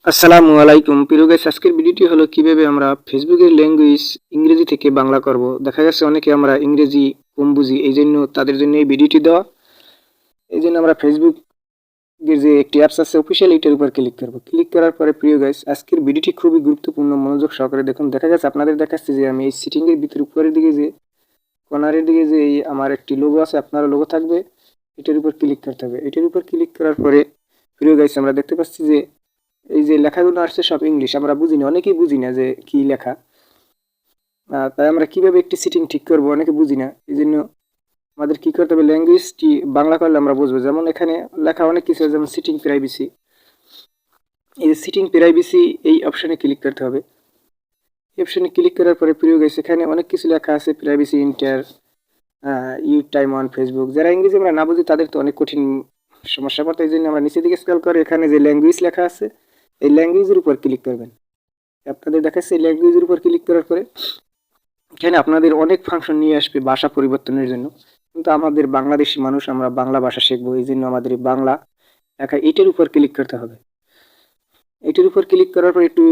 আসসালামু আলাইকুম প্রিয় গাইস, আজকের ভিডিওটি হলো কিভাবে আমরা ফেসবুকের ল্যাঙ্গুয়েজ ইংরেজি থেকে বাংলা করব। দেখা গেছে অনেকে আমরা ইংরেজি কম বুঝি, এই জন্য তাদের জন্য এই ভিডিওটি দেওয়া। এই জন্য আমরা ফেসবুকের যে একটি অ্যাপস আছে অফিসিয়াল, এটার উপর ক্লিক করব। ক্লিক করার পরে প্রিয় গাইস, আজকের ভিডিওটি খুবই গুরুত্বপূর্ণ, মনোযোগ সহকারে দেখুন। দেখা গেছে আপনাদের দেখাচ্ছে যে আমি এই সিটিংয়ের ভিতরে উপরের দিকে যে কর্নারের দিকে যে এই আমার একটি লোগো আছে, আপনারও লোগো থাকবে, এটার উপর ক্লিক করতে হবে। এটার উপর ক্লিক করার পরে প্রিয় গাইস আমরা দেখতে পাচ্ছি যে এই যে লেখাগুলো আসছে সব ইংলিশ, আমরা বুঝি না, অনেকেই বুঝি না যে কি লেখা। তাই আমরা কিভাবে একটি সিটিং ঠিক করব অনেকে বুঝি না। এই জন্য আমাদের কি করতে হবে, ল্যাঙ্গুয়েজটি বাংলা করলে আমরা বুঝবো। যেমন এখানে লেখা অনেক কিছু আছে, যেমন সিটিং প্রাইভেসি। এই যে সিটিং প্রাইভেসি, এই অপশনে ক্লিক করতে হবে। এই অপশনে ক্লিক করার পরে প্রিয় গাইস এখানে অনেক কিছু লেখা আছে, প্রাইভেসি ইন্টার ইউ টাইম অন ফেসবুক। যারা ইংরেজি আমরা না বুঝি তাদের তো অনেক কঠিন সমস্যা পড়তে, এই জন্য আমরা নিচের দিকে স্ক্রল করে এখানে যে ল্যাঙ্গুয়েজ লেখা আছে এই ল্যাঙ্গুয়েজের উপর ক্লিক করবেন। আপনাদের দেখাচ্ছে এই ল্যাঙ্গুয়েজের উপর ক্লিক করার পরে এখানে আপনাদের অনেক ফাংশন নিয়ে আসবে ভাষা পরিবর্তনের জন্য। কিন্তু আমাদের বাংলাদেশি মানুষ, আমরা বাংলা ভাষা শিখবো, এই জন্য আমাদের এই বাংলা লেখা এটার উপর ক্লিক করতে হবে। এটার উপর ক্লিক করার পর একটু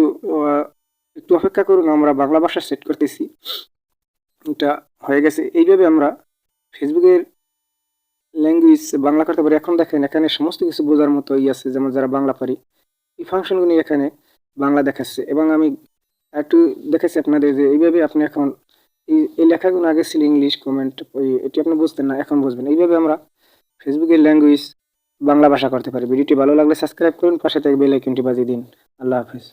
অপেক্ষা করুন, আমরা বাংলা ভাষা সেট করতেছি। এটা হয়ে গেছে। এইভাবে আমরা ফেসবুকের ল্যাঙ্গুয়েজ বাংলা করতে পারি। এখন দেখেন এখানে সমস্ত কিছু বোঝার মতো আছে, যেমন যারা বাংলা পারি এই ফাংশনগুলি এখানে বাংলা দেখাচ্ছে। এবং আমি একটু দেখাচ্ছি আপনাদের যে এইভাবে আপনি এখন এই লেখাগুলো আগে ছিল ইংলিশ কমেন্ট, এটি আপনি বুঝতেন না, এখন বুঝবেন। এইভাবে আমরা ফেসবুকের ল্যাঙ্গুয়েজ বাংলা ভাষা করতে পারি। ভিডিওটি ভালো লাগলে সাবস্ক্রাইব করুন, পাশে থেকে বেল আইকনটি বাজিয়ে দিন। আল্লাহ হাফেজ।